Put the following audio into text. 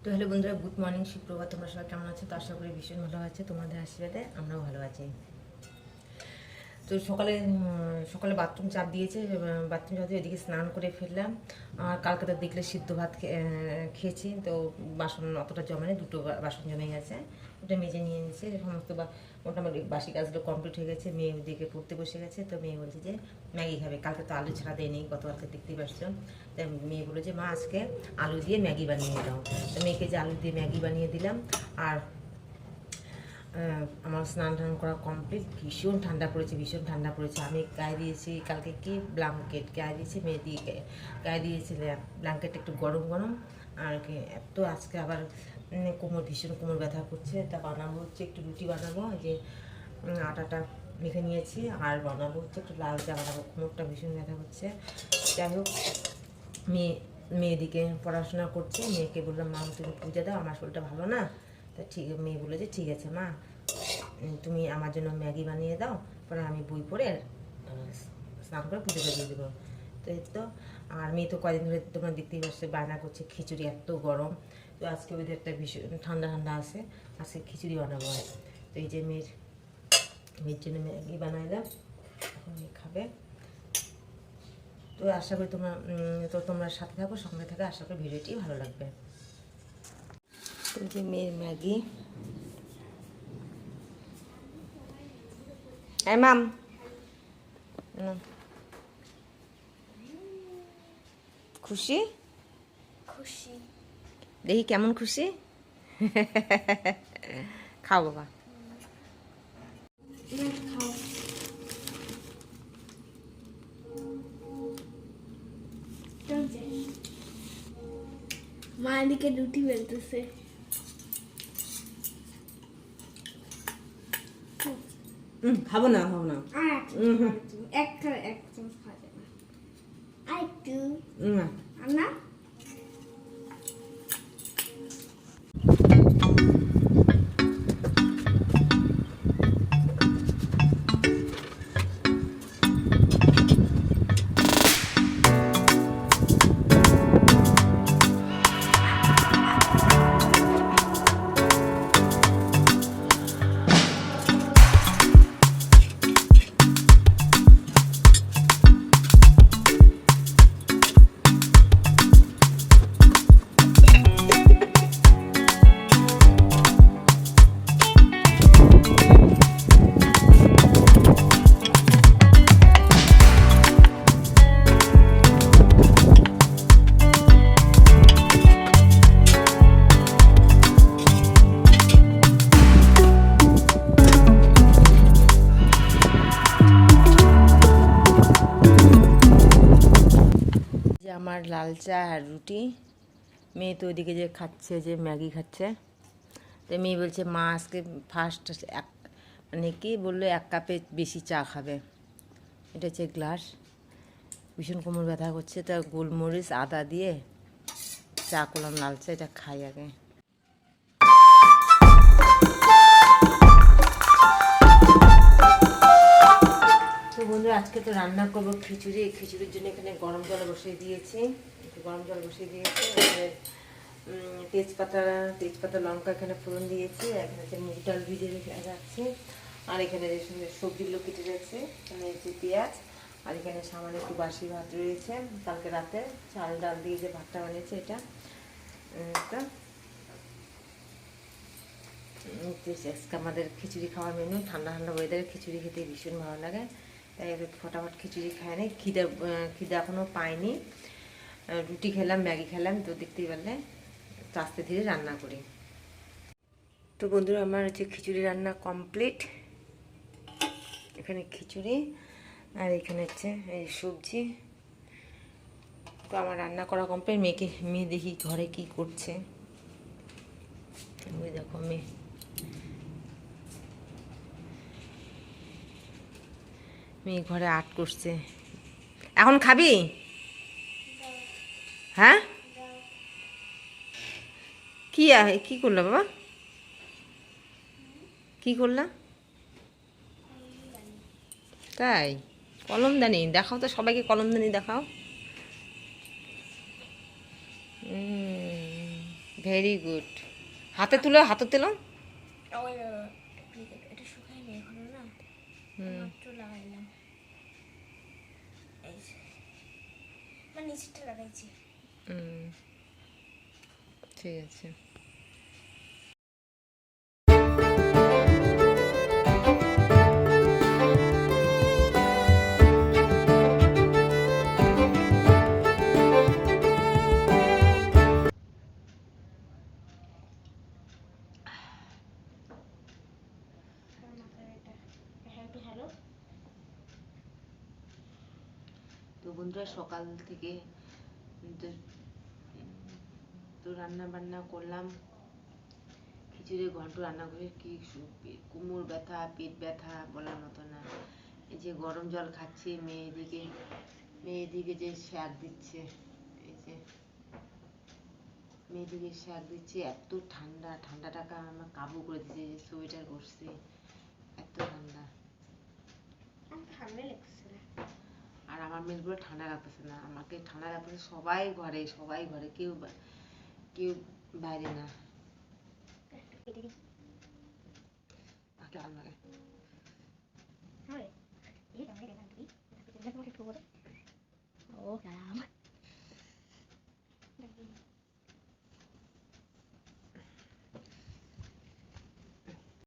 তো হ্যালো বন্ধুরা, good morning, সুপ্রভাত। তোমরা সবাই কেমন আছো? তো আশা করি ভীষণ ভালো আছে, তোমাদের আশীর্বাদে আমরাও ভালো আছি। তো সকালে বাথরুম চাপ দিয়েছে, বাথরুম চাপ দিয়ে এদিকে স্নান করে ফেললাম। আর কালকে তো দেখলে সিদ্ধ ভাত খেয়েছি, তো বাসন অতটা জমে নেই, দুটো বাসন জমে গেছে, ওটা মেজে নিয়ে নিয়েছে। সমস্ত মোটামুটি বাসি কাজগুলো কমপ্লিট হয়ে গেছে। মেয়ে ওদিকে পড়তে বসে গেছে, তো মেয়ে বলছে যে ম্যাগি খাবে। কালকে তো আলু ছাড়া দেয়নি, গতকালকে দেখতেই পারছো। তাই মেয়ে বলে যে মা আজকে আলু দিয়ে ম্যাগি বানিয়ে দাও। তো মেয়েকে যে আলু দিয়ে ম্যাগি বানিয়ে দিলাম। আর আমার স্নান টান করা কমপ্লিট। ভীষণ ঠান্ডা পড়েছে, ভীষণ ঠান্ডা পড়েছে। আমি গায়ে দিয়েছি কালকে কি ব্ল্যাঙ্কেট গায়ে দিয়েছি, মেয়ে দিয়ে গায়ে দিয়েছিল ব্ল্যাঙ্কেট একটু গরম গরম। আর কি এত আজকে আবার ভীষণ কোমর ব্যথা করছে। তা বানাবো হচ্ছে একটু রুটি বানাবো, যে আটাটা মেখে নিয়েছি। আর বানাবো হচ্ছে একটু লাল চা বানাবো, কোমরটা ভীষণ ব্যথা করছে। যাই হোক, মেয়েদিকে পড়াশোনা করছে। মেয়েকে বললাম মা তুমি পুজো দাও, আমার শরীরটা ভালো না। তা ঠিক, মেয়ে বলে যে ঠিক আছে মা, তুমি আমার জন্য ম্যাগি বানিয়ে দাও, পরে আমি বই পড়ে স্নান করে পুজোটা দিয়ে দেবো। তো এই তো। আর মেয়ে তো কদিন ধরে তোমরা দেখতেই পাচ্ছে বায়না করছে খিচুড়ি, এত গরম। তো আজকে ওয়েদারটা ভীষণ ঠান্ডা ঠান্ডা আছে, আজকে খিচুড়ি বানাবো। তো এই যে মেয়ের জন্য ম্যাগি বানাইলাম, এখন মেয়ে খাবে। তো আশা করি তোমরা সাথে থাকো, সঙ্গে থাকো, আশা করি ভিডিওটি ভালো লাগবে। তো যে মেয়ের ম্যাগি। হ্যাঁ মাম, খুশি? খুশি। দেখি কেমন খুশি। খাও বাবা। মা এদিকে রুটি বেলতেছে। খাবো না, খাবো না। আর একটা এক চামচ খাওয়া যাবে না। আর একটু না। আমার লাল চা আর রুটি। মেয়ে তো ওইদিকে যে খাচ্ছে, যে ম্যাগি খাচ্ছে। তো মেয়ে বলছে মা আজকে ফার্স্ট মানে কি বললো, 1 কাপে বেশি চা খাবে। এটা হচ্ছে গ্লাস। ভীষণ কোমর ব্যথা করছে, তা গোলমরিচ আদা দিয়ে চা করলাম, লাল চা। এটা খাই আগে। তো বন্ধুরা, আজকে তো রান্না করবো খিচুড়ি। খিচুড়ির জন্য এখানে গরম জল বসিয়ে দিয়েছি, এখানে তেজপাতা লঙ্কা এখানে ফোড়ন দিয়েছি। এখানে হচ্ছে মুগ ডাল ভিজে রাখছি। আর এখানে যে সবজিগুলো কেটে রাখছি, এখানে হচ্ছে পেঁয়াজ। আর এখানে সামান্য একটু বাসি ভাত রয়েছে, কালকে রাতে চাল ডাল দিয়ে যে ভাতটা বানিয়েছে এটা। আমাদের খিচুড়ি খাওয়ার মেনু। ঠান্ডা ঠান্ডা ওয়েদারে খিচুড়ি খেতে ভীষণ ভালো লাগে, তাই ফটাফট খিচুড়ি খায় নি। খিদে এখনও পাইনি। রুটি খেলাম, ম্যাগি খেলাম, তো দেখতেই পারলে। তো আস্তে ধীরে রান্না করি। তো বন্ধুরা, আমার হচ্ছে খিচুড়ি রান্না কমপ্লিট। এখানে খিচুড়ি আর এখানে হচ্ছে এই সবজি। তো আমার রান্না করা কমপ্লিট। মেয়ে দেখি ঘরে কি করছে। ওই দেখো মেয়ে ঘরে আর্ট করছে। এখন খাবি? হ্যাঁ, কি করলা বাবা? কি করলা? তাই কলমদানি দেখাও তো, সবাইকে কলমদানি দেখাও। Very good. হাতে তুলো, হাতে তুলো। ওই এটা শুকায়নি এখনো না, মাত্র লাগাইলাম। এই যে, মানে নিচেরটা লাগাইছি। ঠিক আছে। হ্যালো। তো বন্ধুরা সকাল থেকে তো তো রান্না বান্না করলাম, খিচুড়ি ঘন্ট রান্না করে কি কোমর ব্যথা পেট ব্যথা বলার মতো না। এই যে গরম জল খাচ্ছি, মেয়েদিকে যে শাক দিচ্ছে, এই যে মেয়েদিকে শাক দিচ্ছে, এত ঠান্ডা, ঠান্ডাটাকে আমার কাবু করে দিচ্ছে, যে সোয়েটার করছে, এত ঠান্ডা। ঠান্ডা লাগছে না। আর আমার মেয়েগুলো ঠান্ডা লাগতেছে না, আমাকে ঠান্ডা লাগতেছে। সবাই ঘরে, কেউ কেউ বাইরে না।